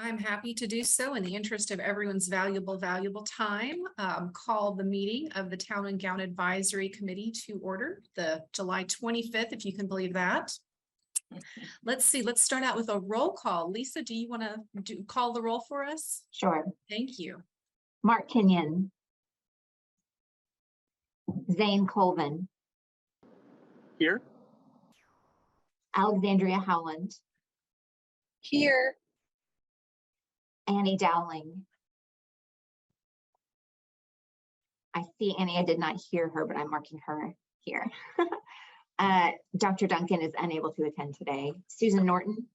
I'm happy to do so in the interest of everyone's valuable time. Call the meeting of the Town and Gown Advisory Committee to order, the July 25th, if you can believe that. Let's see, let's start out with a roll call. Lisa, do you want to call the roll for us? Sure. Thank you. Mark Kenyon. Zane Colvin. Here. Alexandria Howland. Here. Annie Dowling. I see Annie, I did not hear her, but I'm marking her here. Dr. Duncan is unable to attend today. Susan Norton.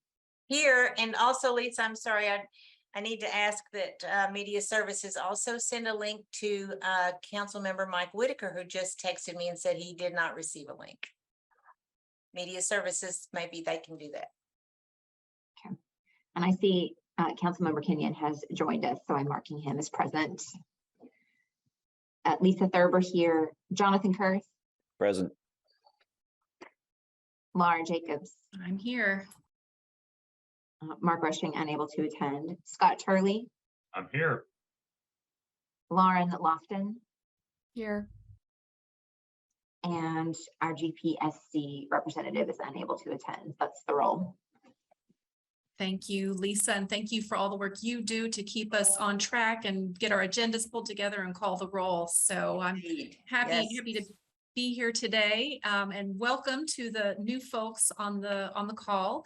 Here, and also Lisa, I'm sorry, I need to ask that Media Services also send a link to Council Member Mike Whitaker, who just texted me and said he did not receive a link. Media Services, maybe they can do that. Okay. And I see Councilmember Kenyon has joined us, so I'm marking him as present. Lisa Thurber here. Jonathan Kurth. Present. Laura Jacobs. I'm here. Mark Rushing unable to attend. Scott Turley. I'm here. Lauren Lofton. Here. And our GPSC representative is unable to attend. That's the roll. Thank you, Lisa, and thank you for all the work you do to keep us on track and get our agendas pulled together and call the roll. So I'm happy to be here today, and welcome to the new folks on the call.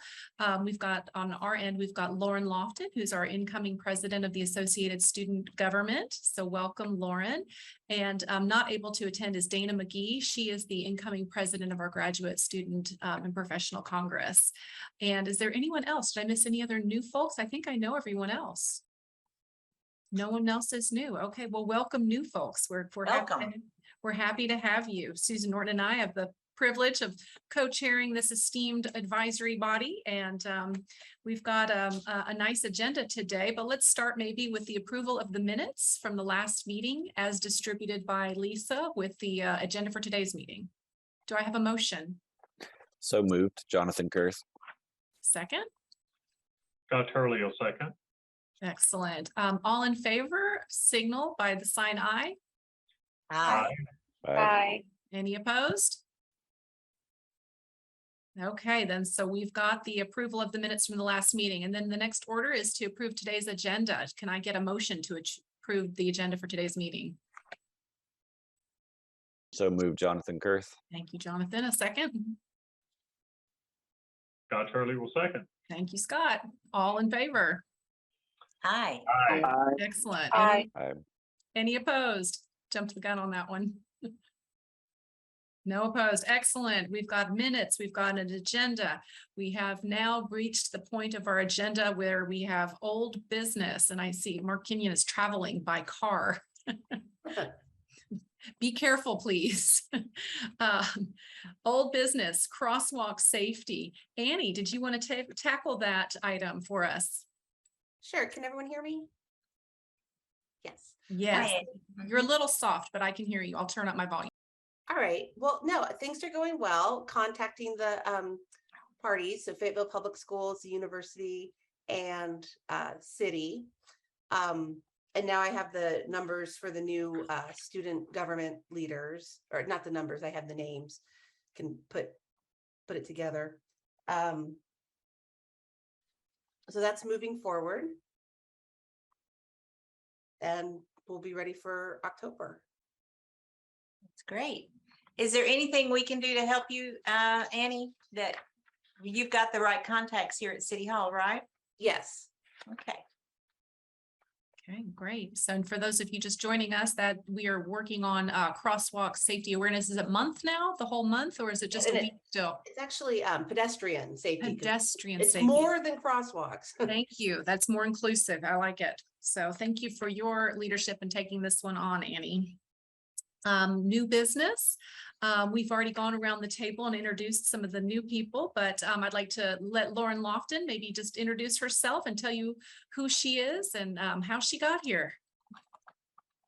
We've got on our end, we've got Lauren Lofton, who's our incoming president of the Associated Student Government. So welcome, Lauren. And not able to attend is Dana McGee. She is the incoming president of our Graduate Student and Professional Congress. And is there anyone else? Did I miss any other new folks? I think I know everyone else. No one else is new. Okay, well, welcome new folks. We're happy to have you. Susan Norton and I have the privilege of co-chairing this esteemed advisory body, and we've got a nice agenda today, but let's start maybe with the approval of the minutes from the last meeting as distributed by Lisa with the agenda for today's meeting. Do I have a motion? So moved. Jonathan Kurth. Second? Scott Turley will second. Excellent. All in favor, signal by the sign aye. Aye. Aye. Any opposed? Okay, then, so we've got the approval of the minutes from the last meeting, and then the next order is to approve today's agenda. Can I get a motion to approve the agenda for today's meeting? So moved. Jonathan Kurth. Thank you, Jonathan. A second? Scott Turley will second. Thank you, Scott. All in favor? Aye. Aye. Excellent. Aye. Any opposed? Jumped the gun on that one. No opposed. Excellent. We've got minutes. We've got an agenda. We have now reached the point of our agenda where we have old business, and I see Mark Kenyon is traveling by car. Be careful, please. Old business, crosswalk safety. Annie, did you want to tackle that item for us? Sure. Can everyone hear me? Yes. Yes. Hi. You're a little soft, but I can hear you. I'll turn up my volume. All right. Well, no, things are going well. Contacting the parties, so Fayetteville Public Schools, the university, and city. And now I have the numbers for the new student government leaders, or not the numbers, I have the names, can put it together. So that's moving forward. And we'll be ready for October. That's great. Is there anything we can do to help you, Annie, that you've got the right contacts here at City Hall, right? Yes. Okay. Okay, great. So and for those of you just joining us, that we are working on crosswalk safety awareness. Is it month now, the whole month, or is it just a week still? It's actually pedestrian safety. Pedestrian It's safety. more than crosswalks. Thank you. That's more inclusive. I like it. So thank you for your leadership in taking this one on, Annie. New business. We've already gone around the table and introduced some of the new people, but I'd like to let Lauren Lofton maybe just introduce herself and tell you who she is and how she got here.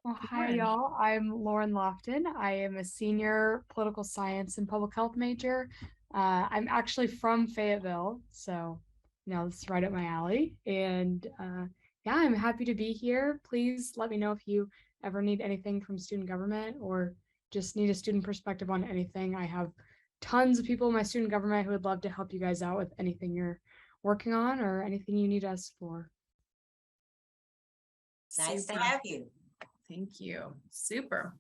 Well, hi, y'all. I'm Lauren Lofton. I am a senior political science and public health major. I'm actually from Fayetteville, so it's right up my alley. And yeah, I'm happy to be here. Please let me know if you ever need anything from student government or just need a student perspective on anything. I have tons of people in my student government who would love to help you guys out with anything you're working on or anything you need us for. Nice to Super. have you. Thank you. Super.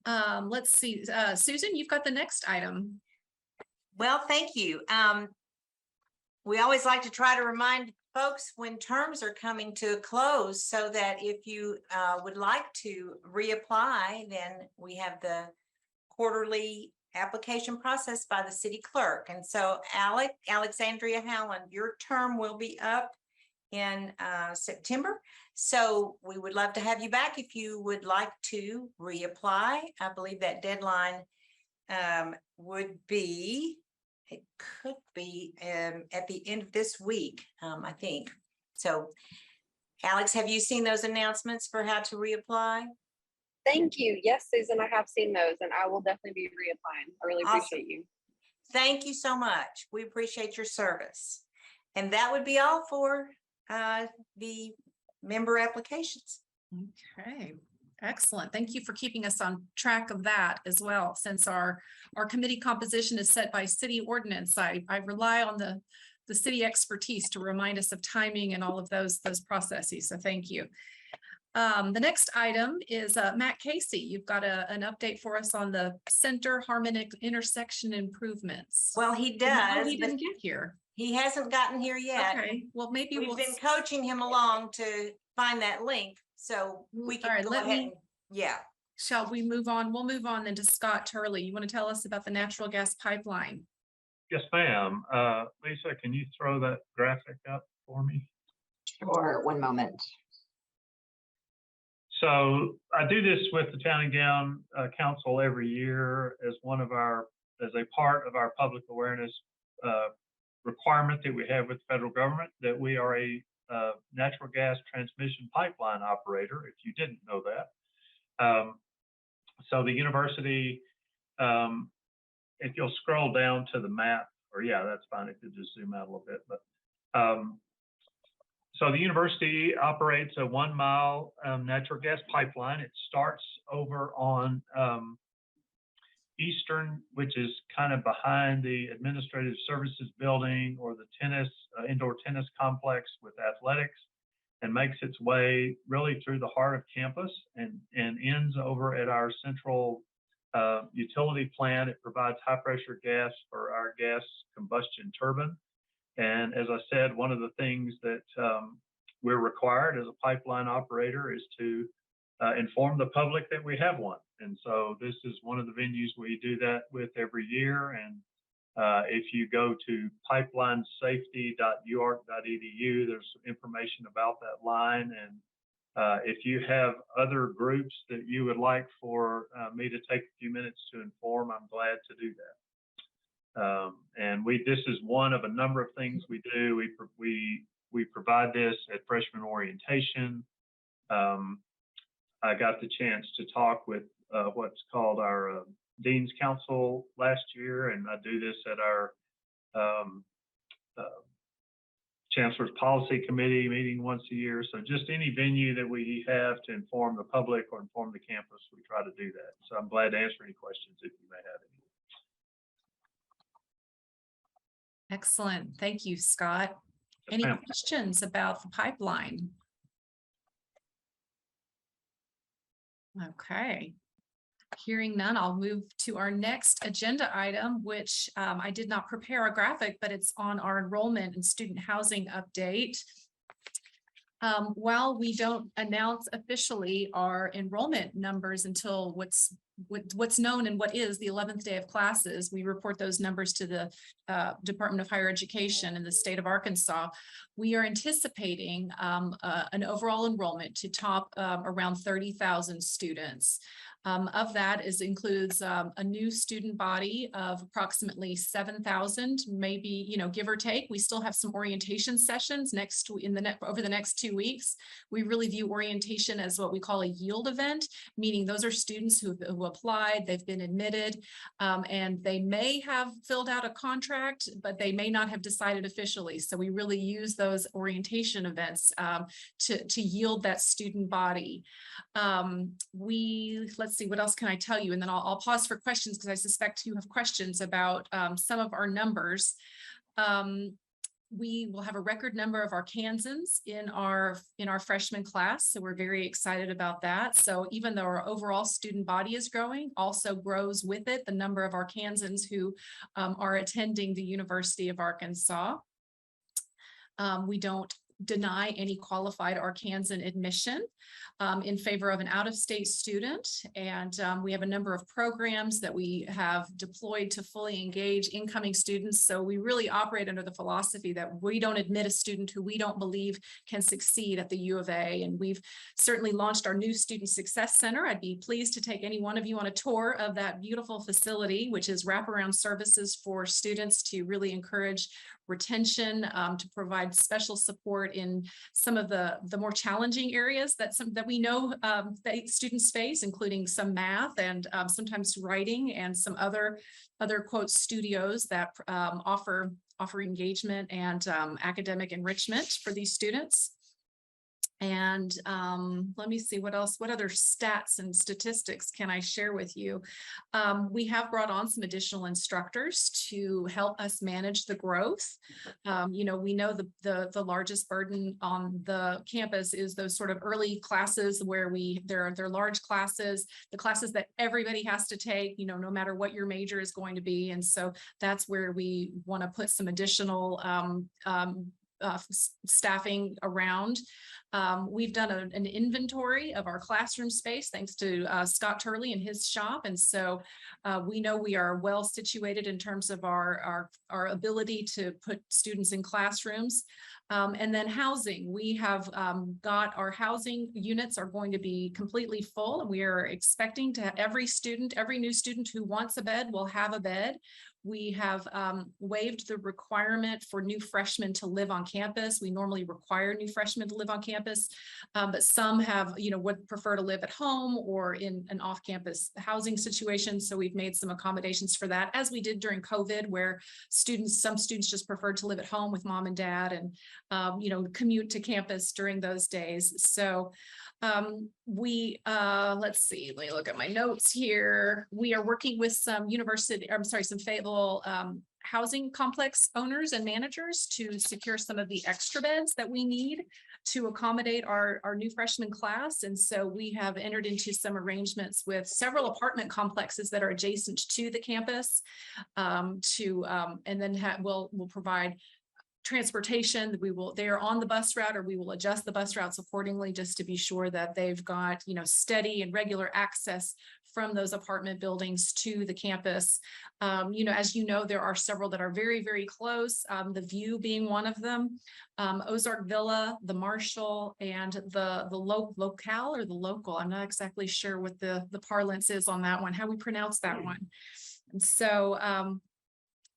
Let's see, Susan, you've got the next item. Well, thank you. We always like to try to remind folks when terms are coming to a close so that if you would like to reapply, then we have the quarterly application process by the city clerk. And so Alexandria Howland, your term will be up in September. So we would love to have you back if you would like to reapply. I believe that deadline would be, it could be at the end of this week, I think. So Alex, have you seen those announcements for how to reapply? Thank you. Yes, Susan, I have seen those and I will definitely be reapplying. I really Awesome. appreciate you. Thank you so much. We appreciate your service. And that would be all for the member applications. Okay, excellent. Thank you for keeping us on track of that as well. Since our committee composition is set by city ordinance, I rely on the city expertise to remind us of timing and all of those processes. So thank you. The next item is Matt Casey. You've got an update for us on the center harmonic intersection improvements. Well, he No, does, he but didn't get here. he hasn't gotten here yet. Okay, well, maybe We've we'll. been coaching him along to find that link, so we All can right, go let ahead me- and, yeah. Shall we move on? We'll move on then to Scott Turley. You want to tell us about the natural gas pipeline? Yes, ma'am. Lisa, can you throw that graphic up for me? Sure, one moment. So I do this with the Town and Gown Council every year as as a part of our public awareness requirement that we have with the federal government, that we are a natural gas transmission pipeline operator, if you didn't know that. So the university, if you'll scroll down to the map, or yeah, that's fine if you just zoom out a little bit, but so the university operates a 1 mile natural gas pipeline. It starts over on Eastern, which is kind of behind the administrative services building or the indoor tennis complex with athletics, and makes its way really through the heart of campus and ends over at our central utility plant. It provides high pressure gas for our gas combustion turbine. And as I said, one of the things that we're required as a pipeline operator is to inform the public that we have one. And so this is one of the venues we do that with every year. And if you go to pipelinesafety.uark.edu, there's some information about that line. And if you have other groups that you would like for me to take a few minutes to inform, I'm glad to do that. And this is one of a number of things we do. We provide this at freshman orientation. I got the chance to talk with what's called our Dean's Council last year, and I do this at our Chancellor's Policy Committee meeting once a year. So just any venue that we have to inform the public or inform the campus, we try to do that. So I'm glad to answer any questions if you may have any. Excellent. Thank you, Scott. Any questions about the pipeline? Okay. Hearing none, I'll move to our next agenda item, which I did not prepare a graphic, but it's on our enrollment and student housing update. While we don't announce officially our enrollment numbers until what's known and what is the 11th day of classes, we report those numbers to the Department of Higher Education in the state of Arkansas. We are anticipating an overall enrollment to top around 30,000 students. Of that includes a new student body of approximately 7,000, maybe, give or take. We still have some orientation sessions over the next 2 weeks. We really view orientation as what we call a yield event, meaning those are students who applied, they've been admitted, and they may have filled out a contract, but they may not have decided officially. So we really use those orientation events to yield that student body. Let's see, what else can I tell you? And then I'll pause for questions because I suspect you have questions about some of our numbers. We will have a record number of Arkansans in our freshman class, so we're very excited about that. So even though our overall student body is growing, also grows with it the number of Arkansans who are attending the University of Arkansas. We don't deny any qualified Arkansan admission in favor of an out-of-state student. And we have a number of programs that we have deployed to fully engage incoming students. So we really operate under the philosophy that we don't admit a student who we don't believe can succeed at the U of A. And we've certainly launched our new Student Success Center. I'd be pleased to take any one of you on a tour of that beautiful facility, which is wraparound services for students to really encourage retention, to provide special support in some of the more challenging areas that we know that students face, including some math and sometimes writing and some other quote studios that offer engagement and academic enrichment for these students. And let me see what other stats and statistics can I share with you. We have brought on some additional instructors to help us manage the growth. We know the largest burden on the campus is those sort of early classes where they're large classes, the classes that everybody has to take, no matter what your major is going to be. And so that's where we want to put some additional staffing around. We've done an inventory of our classroom space thanks to Scott Turley and his shop. And so we know we are well situated in terms of our ability to put students in classrooms. And then housing, we have got our housing units are going to be completely full. And we are expecting to have every new student who wants a bed will have a bed. We have waived the requirement for new freshmen to live on campus. We normally require new freshmen to live on campus, but some have, would prefer to live at home or in an off-campus housing situation. So we've made some accommodations for that, as we did during COVID, where some students just preferred to live at home with mom and dad and, commute to campus during those days. So let's see, let me look at my notes here. We are working with some Fayetteville housing complex owners and managers to secure some of the extra beds that we need to accommodate our new freshman class. And so we have entered into some arrangements with several apartment complexes that are adjacent to the campus and then we'll provide transportation. They are on the bus route, or we will adjust the bus routes accordingly just to be sure that they've got, steady and regular access from those apartment buildings to the campus. As there are several that are very, very close, the View being one of them, Ozark Villa, the Marshall, and the Locale or the Local. I'm not exactly sure what the parlance is on that one, how we pronounce that one. And so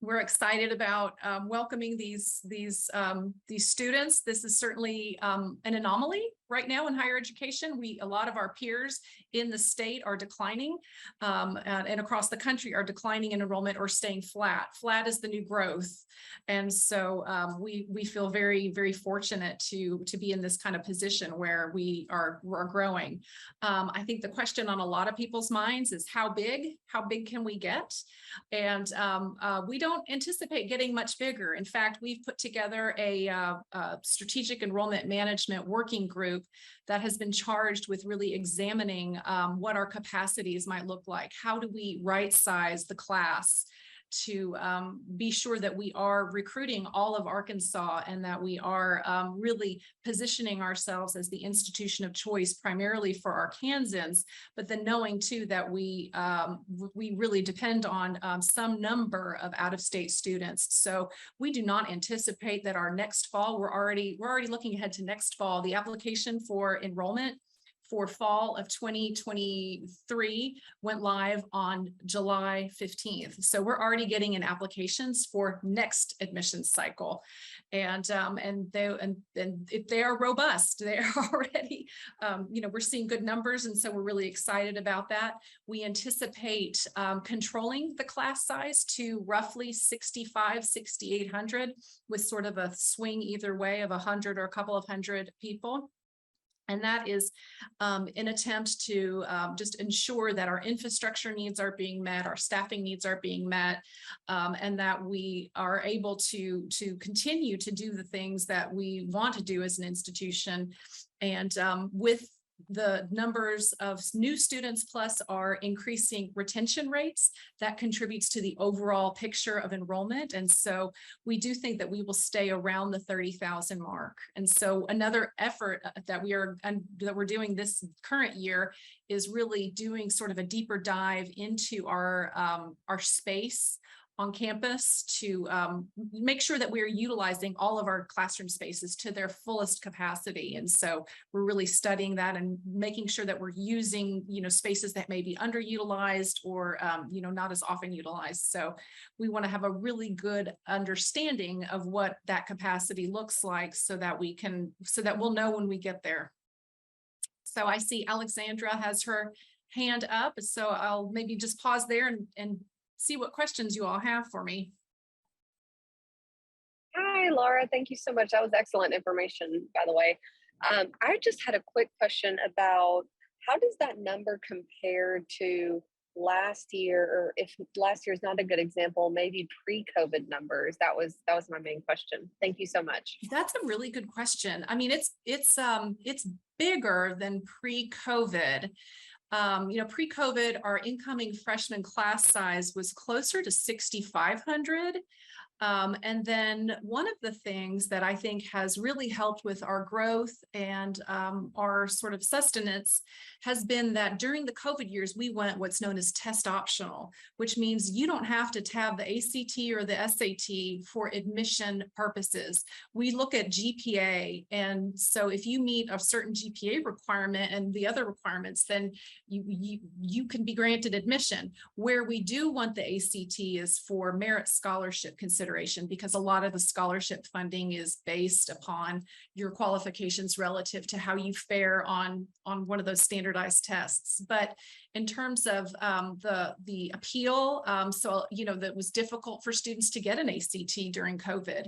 we're excited about welcoming these students. This is certainly an anomaly right now in higher education. A lot of our peers in the state are declining and across the country are declining in enrollment or staying flat. Flat is the new growth. And so we feel very, very fortunate to be in this kind of position where we're growing. I think the question on a lot of people's minds is how big can we get? And we don't anticipate getting much bigger. In fact, we've put together a strategic enrollment management working group that has been charged with really examining what our capacities might look like. How do we right size the class to be sure that we are recruiting all of Arkansas and that we are really positioning ourselves as the institution of choice primarily for Arkansans, but then knowing too that we really depend on some number of out-of-state students. So we do not anticipate that our next fall, we're already looking ahead to next fall. The application for enrollment for fall of 2023 went live on July 15th. So we're already getting in applications for next admissions cycle. And if they are robust, they're already, we're seeing good numbers. And so we're really excited about that. We anticipate controlling the class size to roughly 6,800 with sort of a swing either way of 100 or a couple of hundred people. And that is an attempt to just ensure that our infrastructure needs are being met, our staffing needs are being met, and that we are able to continue to do the things that we want to do as an institution. And with the numbers of new students plus our increasing retention rates, that contributes to the overall picture of enrollment. And so we do think that we will stay around the 30,000 mark. And so another effort that we're doing this current year is really doing sort of a deeper dive into our space on campus to make sure that we're utilizing all of our classroom spaces to their fullest capacity. And so we're really studying that and making sure that we're using, spaces that may be underutilized or, not as often utilized. So we want to have a really good understanding of what that capacity looks like so that we'll know when we get there. So I see Alexandra has her hand up. So I'll maybe just pause there and see what questions you all have for me. Hi, Laura. Thank you so much. That was excellent information, by the way. I just had a quick question about how does that number compare to last year, or if last year is not a good example, maybe pre-COVID numbers? That was my main question. Thank you so much. That's a really good question. I mean, it's bigger than pre-COVID. Pre-COVID, our incoming freshman class size was closer to 6,500. And then one of the things that I think has really helped with our growth and our sort of sustenance has been that during the COVID years, we went what's known as test optional, which means you don't have to have the ACT or the SAT for admission purposes. We look at GPA. And so if you meet a certain GPA requirement and the other requirements, then you can be granted admission. Where we do want the ACT is for merit scholarship consideration, because a lot of the scholarship funding is based upon your qualifications relative to how you fare on one of those standardized tests. But in terms of the appeal, that was difficult for students to get an ACT during COVID.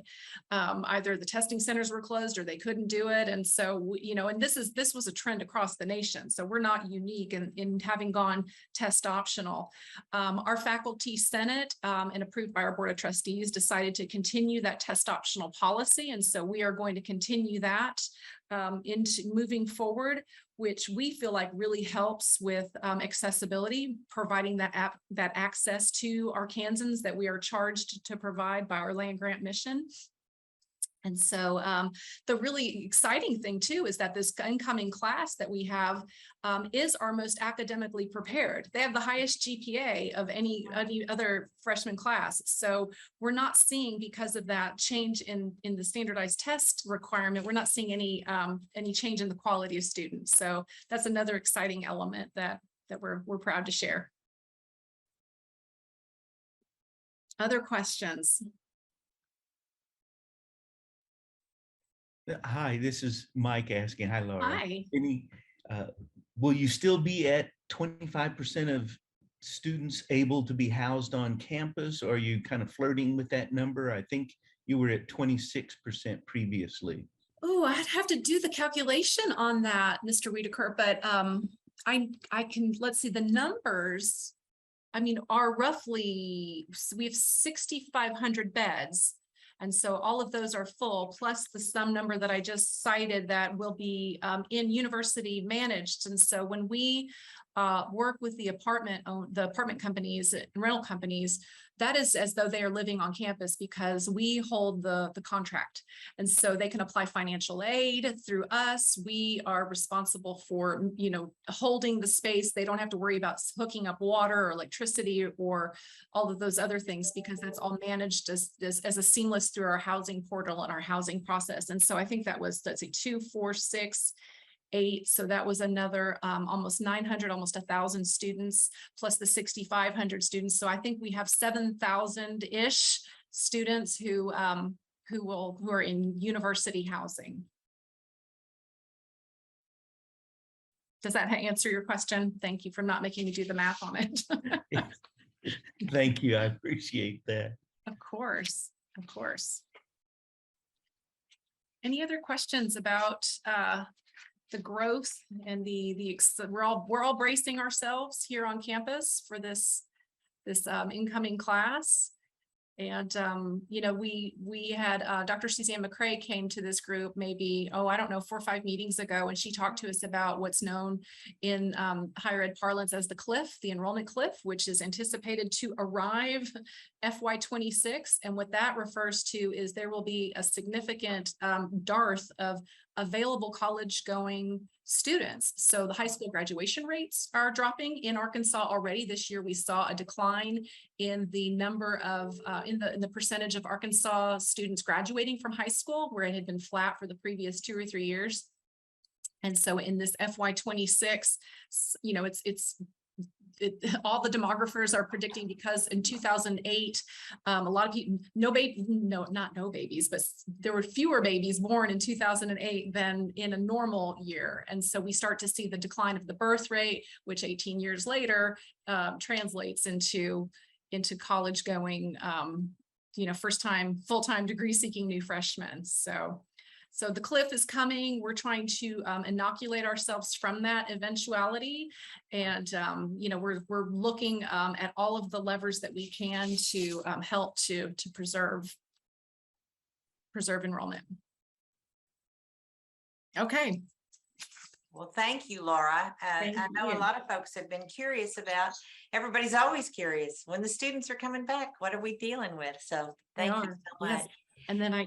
Either the testing centers were closed or they couldn't do it. And so, and this was a trend across the nation. So we're not unique in having gone test optional. Our faculty senate and approved by our board of trustees decided to continue that test optional policy. And so we are going to continue that into moving forward, which we feel like really helps with accessibility, providing that access to Arkansans that we are charged to provide by our land grant mission. And so the really exciting thing too is that this incoming class that we have is our most academically prepared. They have the highest GPA of any other freshman class. So we're not seeing, because of that change in the standardized test requirement, we're not seeing any change in the quality of students. So that's another exciting element that we're proud to share. Other questions? Hi, this is Mike asking. Hi, Laura. Hi. Will you still be at 25% of students able to be housed on campus? Or are you kind of flirting with that number? I think you were at 26% previously. Oh, I'd have to do the calculation on that, Mr. Wiedeker, but I can, let's see, the numbers, are roughly, we have 6,500 beds. And so all of those are full, plus the sum number that I just cited that will be in university managed. And so when we work with the apartment companies and rental companies, that is as though they are living on campus, because we hold the contract. And so they can apply financial aid through us. We are responsible for, holding the space. They don't have to worry about hooking up water or electricity or all of those other things, because that's all managed as a seamless through our housing portal and our housing process. And so I think that was, let's see, 2, 4, 6, 2008. So that was another almost 900, almost 1,000 students, plus the 6,500 students. So I think we have 7,000-ish students who are in university housing. Does that answer your question? Thank you for not making me do the math on it. Thank you. I appreciate that. Of course, of course. Any other questions about the growth and we're all bracing ourselves here on campus for this incoming class. And, you know, we had Dr. Suzanne McCrae came to this group maybe, I don't know, 4 or 5 meetings ago, and she talked to us about what's known in higher ed parlance as the cliff, the enrollment cliff, which is anticipated to arrive FY26. And what that refers to is there will be a significant dearth of available college going students. So the high school graduation rates are dropping in Arkansas already. This year, we saw a decline in the number of, in the percentage of Arkansas students graduating from high school, where it had been flat for the previous 2 or 3 years. And so in this FY26, you know, all the demographers are predicting, because in 2008, a lot of people, not no babies, but there were fewer babies born in 2008 than in a normal year. And so we start to see the decline of the birth rate, which 18 years later translates into college going, you know, first time, full-time degree seeking new freshmen. So the cliff is coming. We're trying to inoculate ourselves from that eventuality. And, you know, we're looking at all of the levers that we can to help to preserve enrollment. Okay. Well, thank you, Laura. I know a lot of folks have been curious about, everybody's always curious when the students are coming back, what are we dealing with? So thank you so much.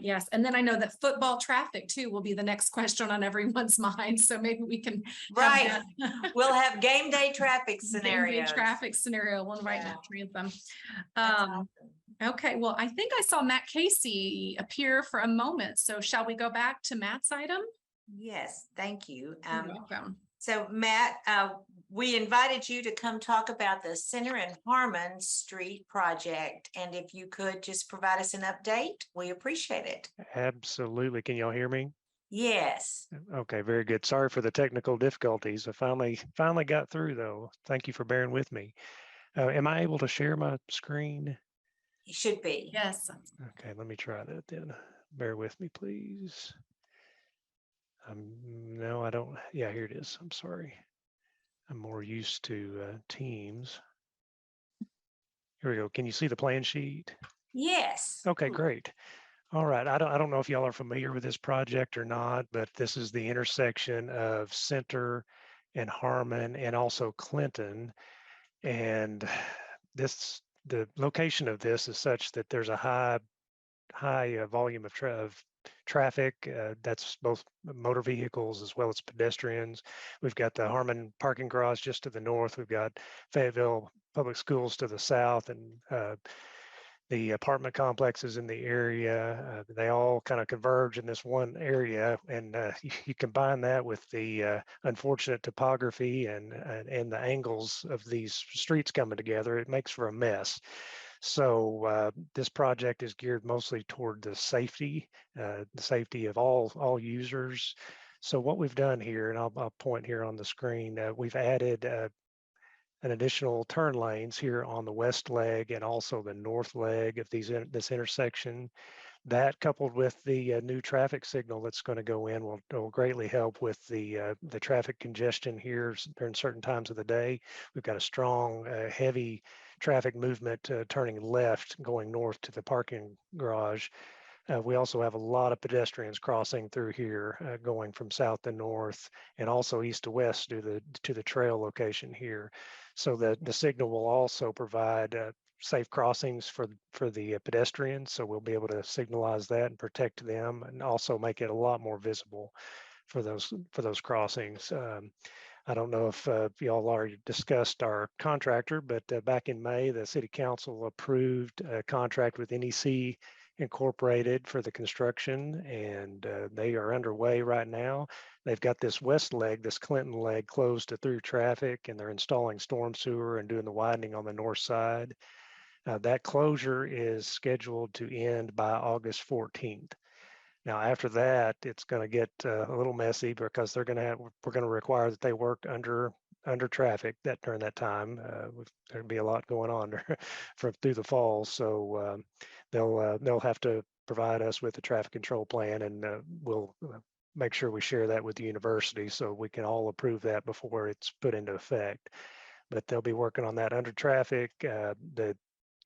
Yes. And then I know that football traffic too will be the next question on everyone's mind. So maybe we can right. We'll have game day traffic scenarios. Game day traffic scenario. We'll invite Matt Trantham. Awesome. Okay. Well, I think I saw Matt Casey appear for a moment. So shall we go back to Matt's item? Yes. Thank you. You're welcome. So Matt, we invited you to come talk about the Center and Harmon Street project. And if you could just provide us an update, we appreciate it. Absolutely. Can y'all hear me? Yes. Okay, very good. Sorry for the technical difficulties. I finally got through though. Thank you for bearing with me. Am I able to share my screen? You should be. Yes. Okay, let me try that then. Bear with me, please. No, I don't. Yeah, here it is. I'm sorry. I'm more used to Teams. Here we go. Can you see the plan sheet? Yes. Okay, great. All right. I don't know if y'all are familiar with this project or not, but this is the intersection of Center and Harmon and also Clinton. And the location of this is such that there's a high volume of traffic. That's both motor vehicles as well as pedestrians. We've got the Harmon parking garage just to the north. We've got Fayetteville Public Schools to the south, and the apartment complexes in the area. They all kind of converge in this one area, and you combine that with the unfortunate topography and the angles of these streets coming together, it makes for a mess. So this project is geared mostly toward the safety of all users. So what we've done here, and I'll point here on the screen, we've added an additional turn lanes here on the west leg and also the north leg of this intersection. That, coupled with the new traffic signal that's going to go in, will greatly help with the traffic congestion here during certain times of the day. We've got a strong, heavy traffic movement turning left, going north to the parking garage. We also have a lot of pedestrians crossing through here, going from south to north, and also east to west to the trail location here. So the signal will also provide safe crossings for the pedestrians. So we'll be able to signalize that and protect them, and also make it a lot more visible for those crossings. I don't know if y'all already discussed our contractor, but back in May, the City Council approved a contract with NEC incorporated for the construction, and they are underway right now. They've got this west leg, this Clinton leg, closed to through traffic, and they're installing storm sewer and doing the widening on the north side. That closure is scheduled to end by August 14th. Now, after that, it's going to get a little messy because we're going to require that they work under traffic during that time. There'll be a lot going on through the fall, so they'll have to provide us with a traffic control plan, and we'll make sure we share that with the university so we can all approve that before it's put into effect. But they'll be working on that under traffic.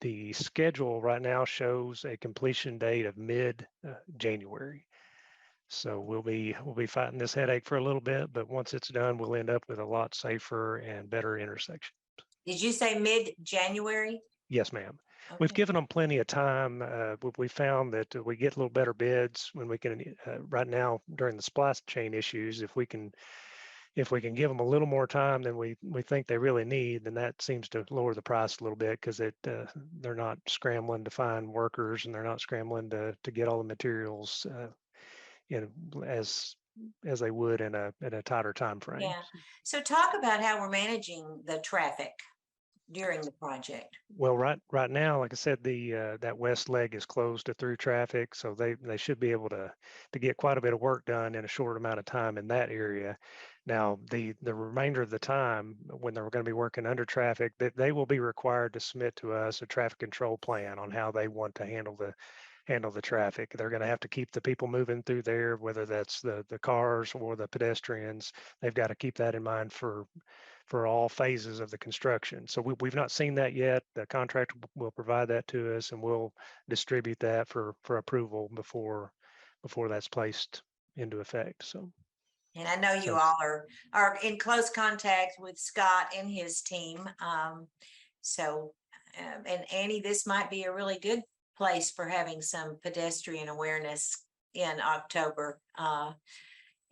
The schedule right now shows a completion date of mid-January. So we'll be fighting this headache for a little bit, but once it's done, we'll end up with a lot safer and better intersection. Did you say mid-January? Yes, ma'am. We've given them plenty of time. We found that we get a little better bids when we can, right now during the supply chain issues, if we can give them a little more time than we think they really need, then that seems to lower the price a little bit, because they're not scrambling to find workers, and they're not scrambling to get all the materials as they would in a tighter time frame. Yeah. So talk about how we're managing the traffic during the project. Well, right now, like I said, that west leg is closed to through traffic, so they should be able to get quite a bit of work done in a short amount of time in that area. Now, the remainder of the time, when they're going to be working under traffic, they will be required to submit to us a traffic control plan on how they want to handle the traffic. They're going to have to keep the people moving through there, whether that's the cars or the pedestrians. They've got to keep that in mind for all phases of the construction. So we've not seen that yet. The contractor will provide that to us, and we'll distribute that for approval before that's placed into effect. So. And I know you all are in close contact with Scott and his team. And Annie, this might be a really good place for having some pedestrian awareness in October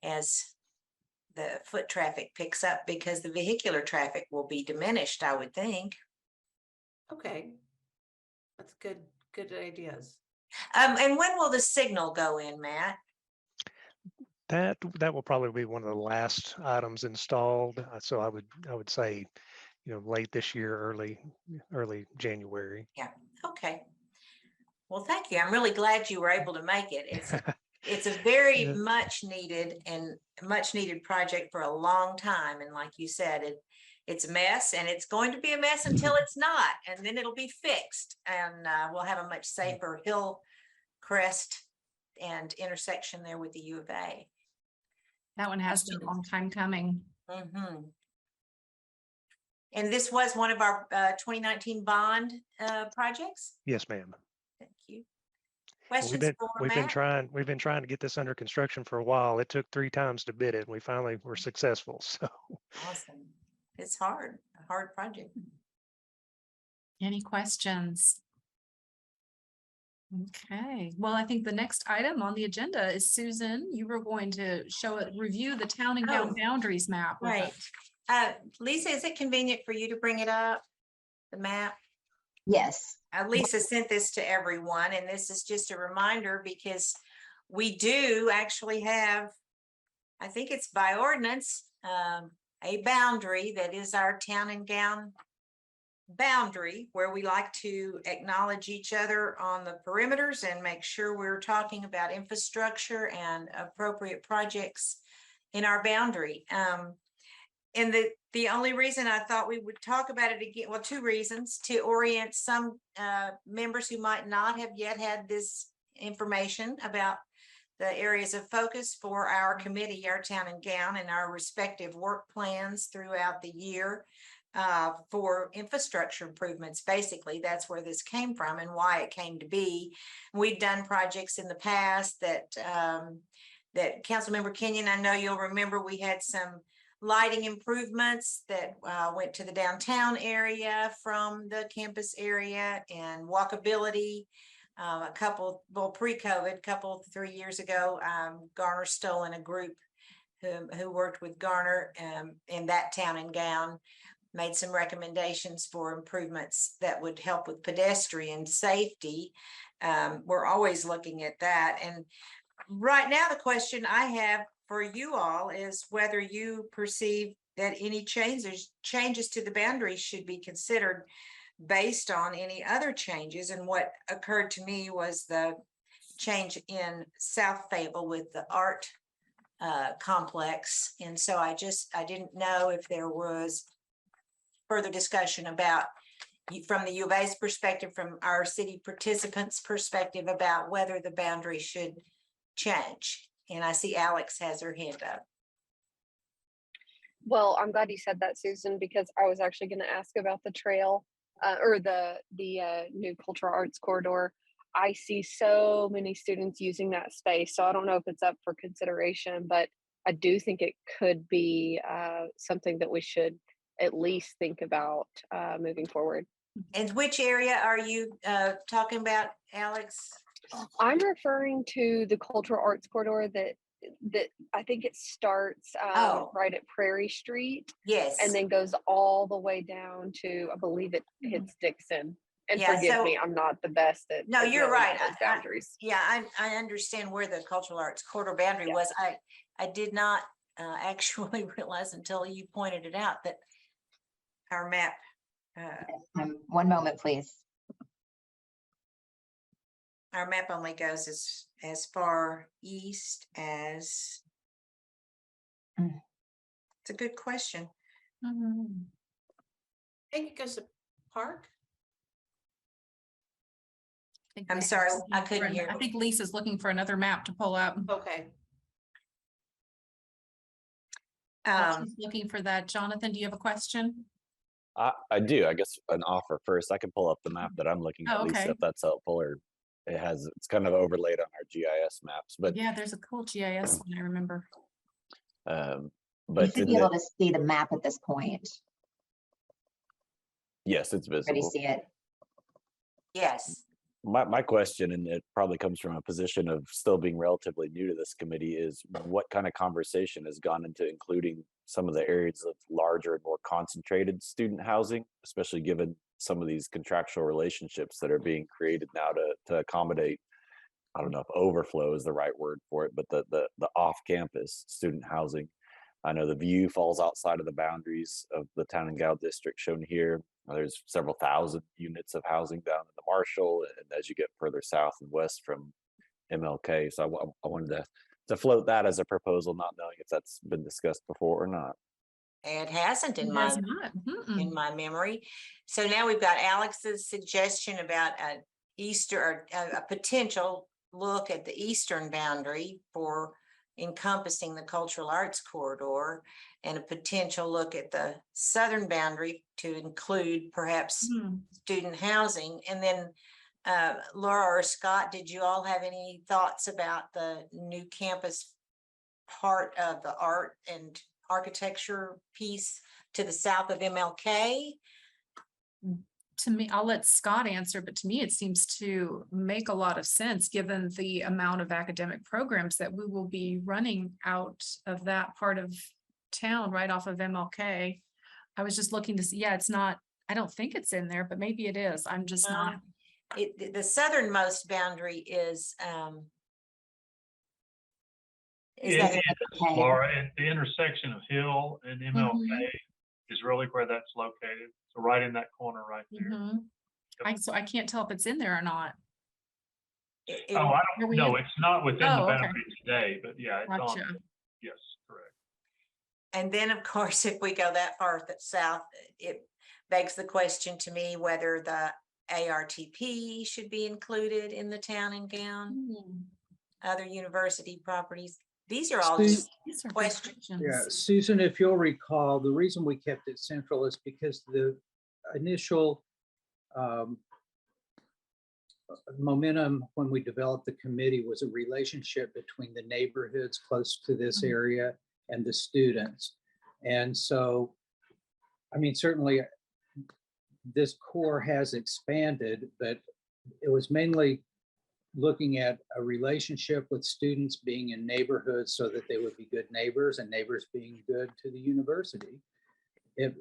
as the foot traffic picks up, because the vehicular traffic will be diminished, I would think. Okay. That's good ideas. And when will the signal go in, Matt? That will probably be one of the last items installed. So I would say, late this year, early January. Yeah. Okay. Well, thank you. I'm really glad you were able to make it. It's a very much needed project for a long time. And like you said, it's a mess, and it's going to be a mess until it's not, and then it'll be fixed, and we'll have a much safer hill crest and intersection there with the U of A. That one has been a long time coming. Mm-hmm. And this was one of our 2019 bond projects? Yes, ma'am. Thank you. Questions for we've Matt? been trying to get this under construction for a while. It took 3 times to bid it, and we finally were successful. So Awesome. It's a hard project. Any questions? Okay, well, I think the next item on the agenda is, Susan, you were going to review the town and gown boundaries map. Right. Lisa, is it convenient for you to bring it up, the map? Yes. Lisa sent this to everyone, and this is just a reminder, because we do actually have, I think it's by ordinance, a boundary that is our town and gown boundary, where we like to acknowledge each other on the perimeters and make sure we're talking about infrastructure and appropriate projects in our boundary. And the only reason I thought we would talk about it again, well, 2 reasons: to orient some members who might not have yet had this information about the areas of focus for our committee, our town and gown, and our respective work plans throughout the year for infrastructure improvements. Basically, that's where this came from and why it came to be. We've done projects in the past that Councilmember Kenyon, I know you'll remember, we had some lighting improvements that went to the downtown area from the campus area, and walkability. A couple, well, pre-COVID, 3 years ago, Garner Stolen, a group who worked with Garner in that town and gown, made some recommendations for improvements that would help with pedestrian safety. We're always looking at that. And right now, the question I have for you all is whether you perceive that any changes to the boundaries should be considered based on any other changes. And what occurred to me was the change in South Fayetteville with the art complex. And so I didn't know if there was further discussion about, from the U of A's perspective, from our city participants' perspective, about whether the boundary should change. And I see Alex has her hand up. Well, I'm glad you said that, Susan, because I was actually going to ask about the trail or the new cultural arts corridor. I see so many students using that space, so I don't know if it's up for consideration, but I do think it could be something that we should at least think about moving forward. And which area are you talking about, Alex? I'm referring to the cultural arts corridor that I think it starts right at Prairie Street. Yes. And then goes all the way down to, I believe it hits Dixon. And Yeah, forgive so- me, I'm not the best at No, at you're knowing right. those boundaries. I understand where the cultural arts corridor boundary Yeah. was. I did not actually realize until you pointed it out that our map. One moment, please. Our map only goes as far east as. Mm. It's a good question. Mhm. I think it goes to Park. I think I'm Lisa's sorry, looking I couldn't for- hear. I think Lisa's looking for another map to pull up. Okay. While she's looking for that, Jonathan, do you have a question? I do. I guess an offer first. I can pull up the map that I'm looking at, Oh, Lisa, okay. if that's helpful, or it's kind of overlaid on our GIS maps, but Yeah, there's a cool GIS one, I remember. You but should in be able the, to see the map at this point. yes, it's Ready to visible. see it? Yes. My question, and it probably comes from a position of still being relatively new to this committee, is what kind of conversation has gone into including some of the areas of larger and more concentrated student housing, especially given some of these contractual relationships that are being created now to accommodate, I don't know if overflow is the right word for it, but the off-campus student housing. I know the View falls outside of the boundaries of the Town and Gow district shown here. There's several thousand units of housing down in the Marshall, and as you get further south and west from MLK. So I wanted to float that as a proposal, not knowing if that's been discussed before or not. It hasn't It in has not. in my memory. So now we've got Alex's suggestion about a a potential look at the eastern boundary for encompassing the cultural arts corridor, and a potential look at the southern boundary to include perhaps Mhm. student housing. And then Laura or Scott, did you all have any thoughts about the new campus part of the art and architecture piece to the south of MLK? To me, I'll let Scott answer, but to me, it seems to make a lot of sense, given the amount of academic programs that we will be running out of that part of town, right off of MLK. I was just looking to see, yeah, it's not, I don't think it's in there, but maybe it is. I'm just not. The southernmost boundary is that It- Okay. Laura, at the intersection of Hill and MLK Mm-hmm. is really where that's located. So right in that corner right there. Mhm. So I can't tell if it's in there or not. it- Oh, I Are don't we know. in- It's not within the Oh, okay. boundary today, but yeah, it's on. Gotcha. Yes, correct. And then, of course, if we go that far south, it begs the question to me whether the ARTP should be included in the town and gown, Hmm. other university properties. These are all Sus- just These are good questions. Yeah, questions. Susan, if you'll recall, the reason we kept it central is because the initial momentum when we developed the committee was a relationship between the neighborhoods close to this Mhm. area and the students. And so, I mean, certainly this core has expanded, but it was mainly looking at a relationship with students being in neighborhoods so that they would be good neighbors and neighbors being good to the university.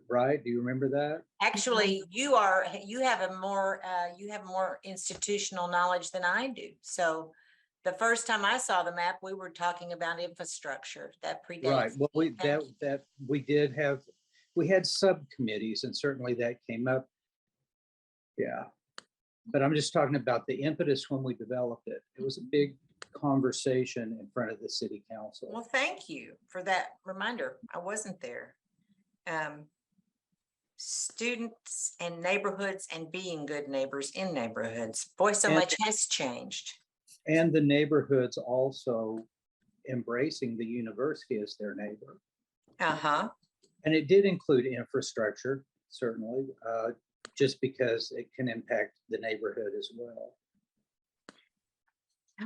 Right? Do you remember that? Actually, you have more institutional knowledge than I do. So the first time I saw the map, we were talking about infrastructure that predates. Right. Well, we Okay. had subcommittees, and certainly that came up. Yeah. But I'm just talking about the impetus when we developed it. It was a big conversation in front of the city council. Well, thank you for that reminder. I wasn't there. Students and neighborhoods and being good neighbors in neighborhoods. Boy, so And- much has changed. And the neighborhoods also embracing the university as their neighbor. Uh-huh. And it did include infrastructure, certainly, just because it can impact the neighborhood as well.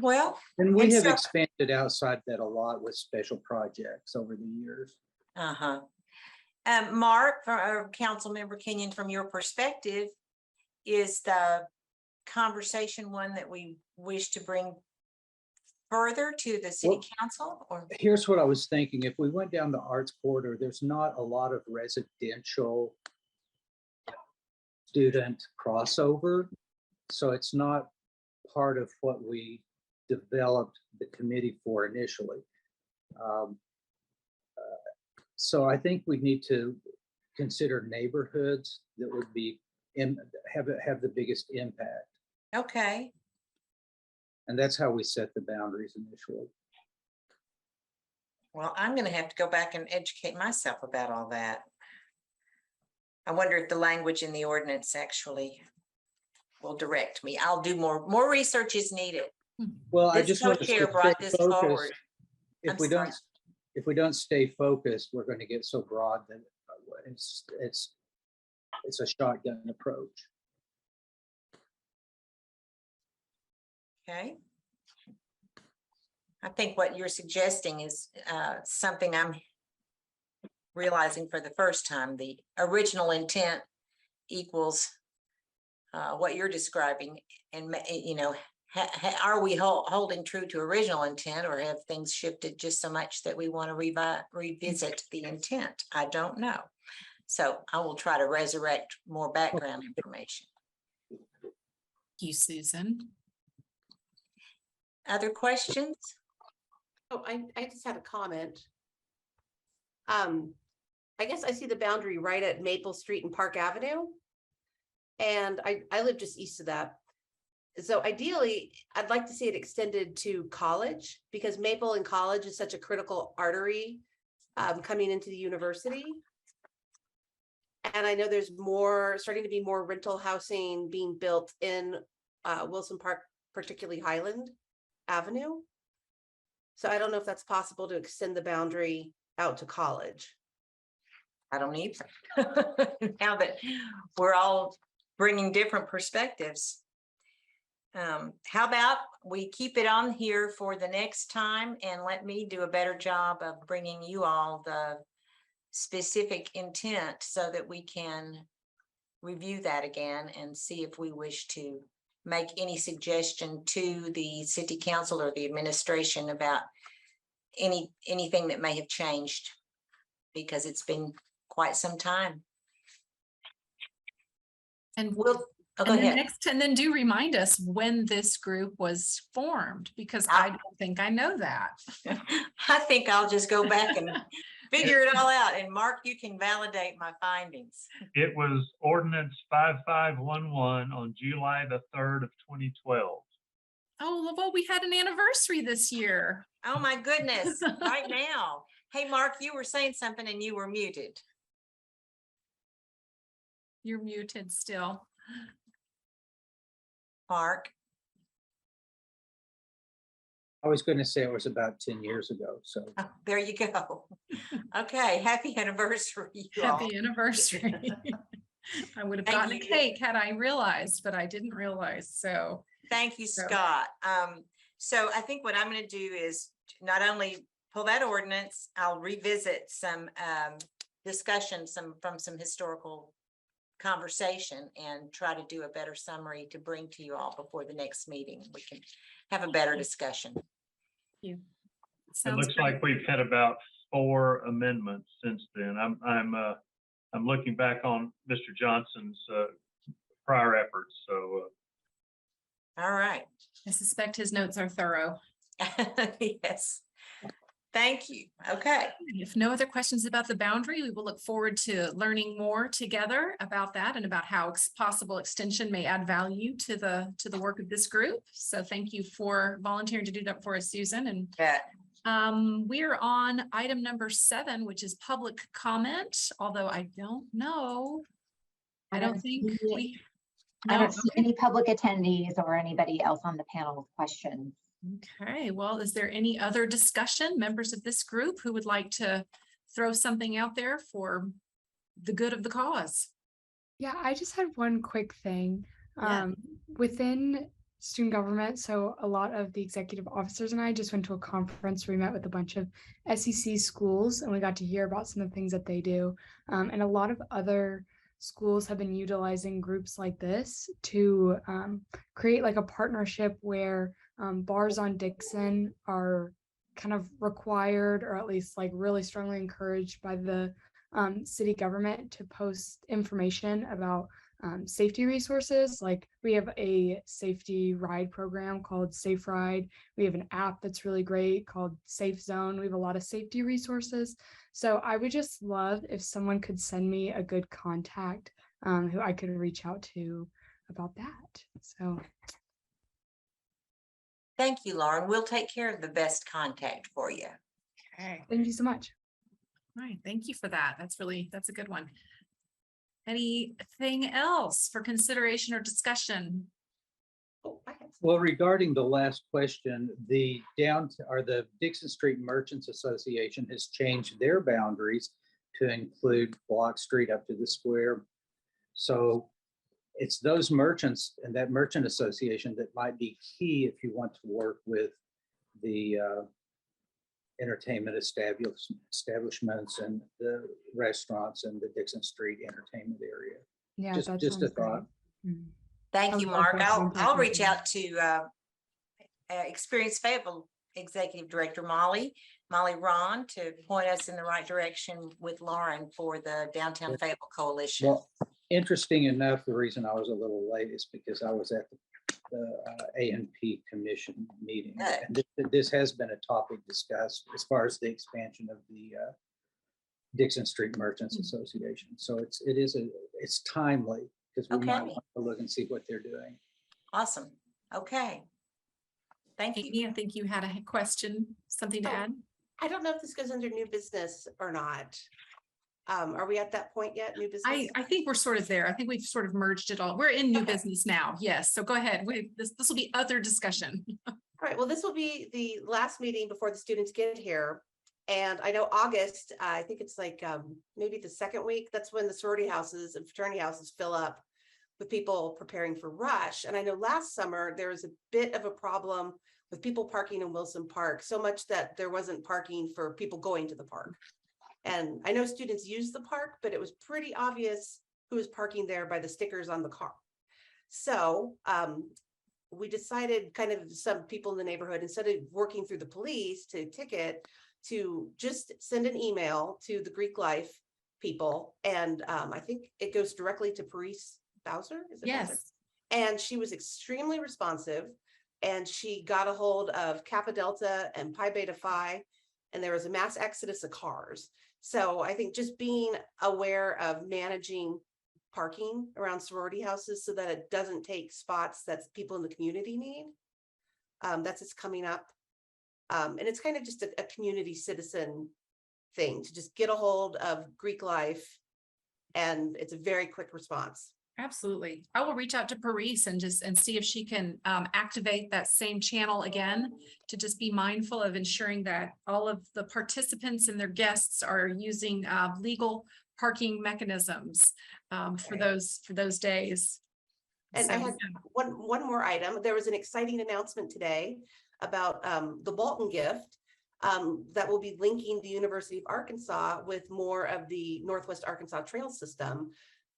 Well, And we And have so- expanded outside that a lot with special projects over the years. uh-huh. Mark, or Councilmember Kenyon, from your perspective, is the conversation one that we wish to bring further to the city Well- council, or? Here's what I was thinking. If we went down the arts corridor, there's not a lot of residential student crossover. So it's not part of what we developed the committee for initially. So I think we need to consider neighborhoods that would be have the biggest impact. Okay, And that's how we set the boundaries initially. well, I'm gonna have to go back and educate myself about all that. I wonder if the language in the ordinance actually will direct me. I'll do more research is needed. Well, I This just want to co-chair stay brought this focused. forward. If I'm we sorry. don't stay focused, we're going to get so broad that it's a shotgun approach. Okay. I think what you're suggesting is something I'm realizing for the first time. The original intent equals what you're describing, and are we holding true to original intent, or have things shifted just so much that we want to revisit the intent? I don't know. So I will try to resurrect more background information. Thank you, Susan. Other questions? Oh, I just had a comment. I guess I see the boundary right at Maple Street and Park Avenue. And I live just east of that. So ideally, I'd like to see it extended to College, because Maple and College is such a critical artery coming into the university. And I know there's starting to be more rental housing being built in Wilson Park, particularly Highland Avenue. So I don't know if that's possible to extend the boundary out to College. I don't either. Now that we're all bringing different perspectives. How about we keep it on here for the next time, and let me do a better job of bringing you all the specific intent so that we can review that again and see if we wish to make any suggestion to the city council or the administration about anything that may have changed, because it's been quite some time. And We'll, oh, go and then ahead. and then do remind us when this group was formed, because I don't think I know that. I think I'll just go back and figure it all out. And Mark, you can validate my findings. It was ordinance 5511 on July the 3rd of 2012. Oh, well, we had an anniversary this year. Oh, my goodness, right now. Hey, Mark, you were saying something and you were muted. You're muted still. Mark, I was going to say it was about 10 years ago. So oh, there you go. Okay, happy anniversary, you all. Happy anniversary. I would have Thank gotten a you. cake had I realized, but I didn't realize. So Thank you, So- Scott. So I think what I'm going to do is not only pull that ordinance, I'll revisit some discussion, from some historical conversation, and try to do a better summary to bring to you all before the next meeting. We can have a better discussion. It sounds looks great. like we've had about 4 amendments since then. I'm I'm looking back on Mr. Johnson's prior efforts. So All right. I suspect his notes are thorough. Yes. Thank you. Okay. If no other questions about the boundary, we will look forward to learning more together about that and about how possible extension may add value to the work of this group. So thank you for volunteering to do that for us, Susan. And we are on item number 7, which is public comment, although I don't know. I don't think we. I No, don't see any public attendees or anybody else on the panel with questions. Okay, well, is there any other discussion, members of this group who would like to throw something out there for the good of the cause? Yeah, I just had one quick thing. Yeah. Within student government, so a lot of the executive officers and I just went to a conference where we met with a bunch of SEC schools and we got to hear about some of the things that they do. And a lot of other schools have been utilizing groups like this to create like a partnership where bars on Dixon are kind of required, or at least like really strongly encouraged by the city government to post information about safety resources. Like we have a safety ride program called Safe Ride. We have an app that's really great called Safe Zone. We have a lot of safety resources. So I would just love if someone could send me a good contact who I could reach out to about that. So Thank you, Lauren. We'll take care of the best contact for you. Okay, thank you so much. all right, thank you for that. That's a good one. Anything else for consideration or discussion? Well, regarding the last question, the Dixon Street Merchants Association has changed their boundaries to include Block Street up to the square. So it's those merchants and that merchant association that might be key if you want to work with the entertainment establishments and the restaurants and the Dixon Street entertainment area. Yeah, Just a thought. Thank I you, would love Mark. that I'll contact reach info. out to Experience Fayetteville Executive Director Molly Ron to point us in the right direction with Lauren for the Downtown Fayetteville Coalition. Well, interesting enough, the reason I was a little late is because I was at the A&P Commission meeting. And this has been a topic discussed as far as the expansion of the Dixon Street Merchants Association. So it's timely because we might want to look and see what they're doing. Awesome. Okay. Thank you. Amy, I think you had a question, something to add? I don't know if this goes under new business or not. Are we at that point yet? New business? I think we're sort of there. I think we've sort of merged it all. We're in new business now. Yes. So go ahead. This will be other discussion. All right. Well, this will be the last meeting before the students get here. And I know August, I think it's like maybe the second week. That's when the sorority houses and fraternity houses fill up with people preparing for rush. And I know last summer there was a bit of a problem with people parking in Wilson Park, so much that there wasn't parking for people going to the park. And I know students use the park, but it was pretty obvious who was parking there by the stickers on the car. So we decided, kind of some people in the neighborhood, instead of working through the police to ticket, to just send an email to the Greek Life people. And I think it goes directly to Paris Bowser. Is it Yes. Bowser? And she was extremely responsive. And she got a hold of Kappa Delta and Pi Beta Phi, and there was a mass exodus of cars. So I think just being aware of managing parking around sorority houses so that it doesn't take spots that people in the community need. It's coming up. And it's kind of just a community citizen thing to just get a hold of Greek Life. And it's a very quick response. Absolutely. I will reach out to Paris and see if she can activate that same channel again, to just be mindful of ensuring that all of the participants and their guests are using legal parking mechanisms for those days. And So, I had one more item. There was an exciting announcement today about the Bolton gift that will be linking the University of Arkansas with more of the Northwest Arkansas Trail System.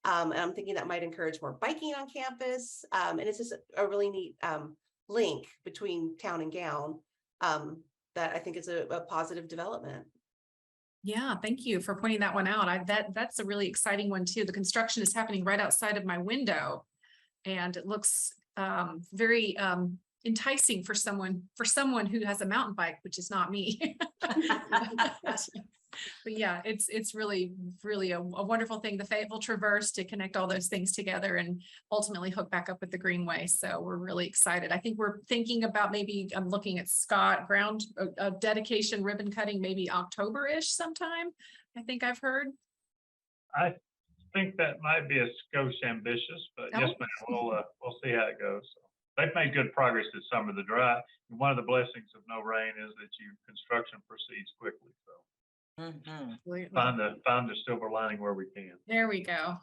And I'm thinking that might encourage more biking on campus. And it's just a really neat link between town and gown that I think is a positive development. Yeah, thank you for pointing that one out. That's a really exciting one too. The construction is happening right outside of my window. And it looks very enticing for someone who has a mountain bike, which is not me. But yeah, it's really a wonderful thing, the Fayetteville Traverse, to connect all those things together and ultimately hook back up with the Greenway. So we're really excited. I think we're thinking about maybe, I'm looking at Scott, ground dedication ribbon cutting, maybe October-ish sometime. I think I've heard. I think that might be a skosh ambitious, but yes, Oh. ma'am, we'll see how it goes. So they've made good progress this summer. The dry, one of the blessings of no rain is that construction proceeds quickly. So find the silver lining where we can. There we go.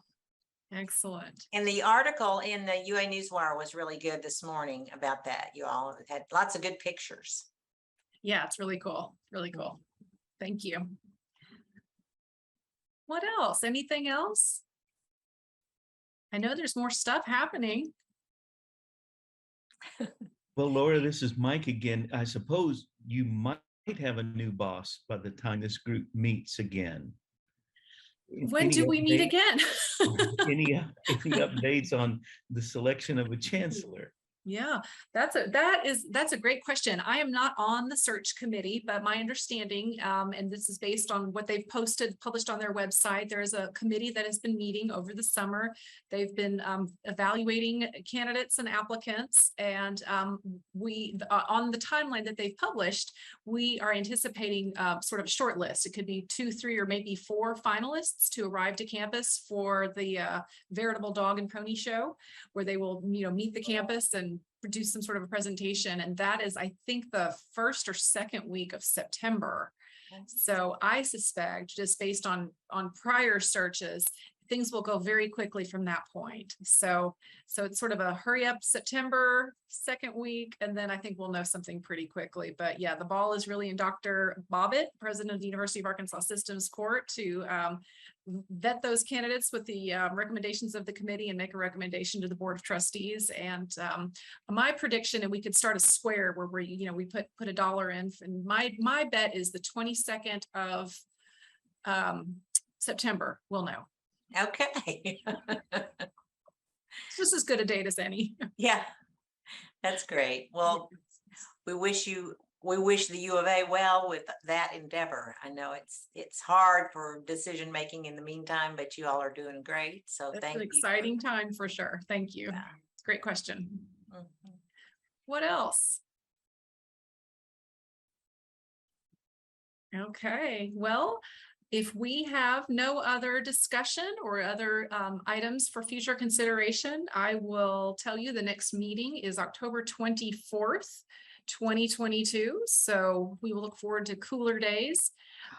Excellent. And the article in the UA Newswire was really good this morning about that. You all had lots of good pictures. Yeah, it's really cool. Really cool. Thank you. What else? Anything else? I know there's more stuff happening. Well, Laura, this is Mike again. I suppose you might have a new boss by the time this group meets again. When do we meet again? Any updates on the selection of a chancellor? Yeah, that's a great question. I am not on the search committee, but my understanding, and this is based on what they've published on their website, there is a committee that has been meeting over the summer. They've been evaluating candidates and applicants, and we on the timeline that they've published, we are anticipating sort of a short list. It could be 2, 3, or maybe 4 finalists to arrive to campus for the veritable dog and pony show, where they will, meet the campus and produce some sort of a presentation. And that is, I think, the 1st or 2nd week of September. So I suspect, just based on prior searches, things will go very quickly from that point. So it's sort of a hurry up September 2nd week, and then I think we'll know something pretty quickly. But yeah, the ball is really in Dr. Bobbitt, president of the University of Arkansas Systems Court, to vet those candidaats with the recommendations of the committee and make a recommendation to the Board of Trustees. And my prediction, and we could start a square where we put $1 in, and my bet is the 22nd of September, we'll know. Okay. It's just as good a date as any. Yeah, that's great. Well, we wish the U of A well with that endeavor. I know it's hard for decision making in the meantime, but you all are doing great. So That's thank an you. exciting time for sure. Thank you. Yeah. It's a great question. Mhm. What else? Okay, well, if we have no other discussion or other items for future consideration, I will tell you the next meeting is October 24th, 2022. So we will look forward to cooler days.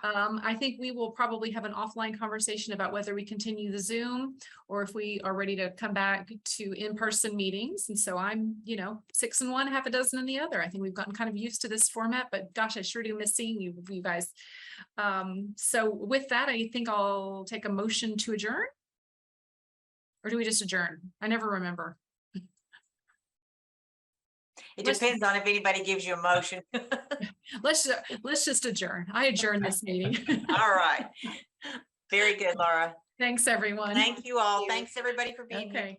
I think we will probably have an offline conversation about whether we continue the Zoom or if we are ready to come back to in-person meetings. And so I'm, 6 in one, half a dozen in the other. I think we've gotten kind of used to this format, but gosh, I sure do miss seeing you guys. So with that, I think I'll take a motion to adjourn. Or do we just adjourn? I never remember. It depends on if anybody gives you a motion. Let's just adjourn. I adjourn this meeting. All right. Very good, Laura. Thanks, everyone. Thank you all. Thanks everybody for being here. Okay.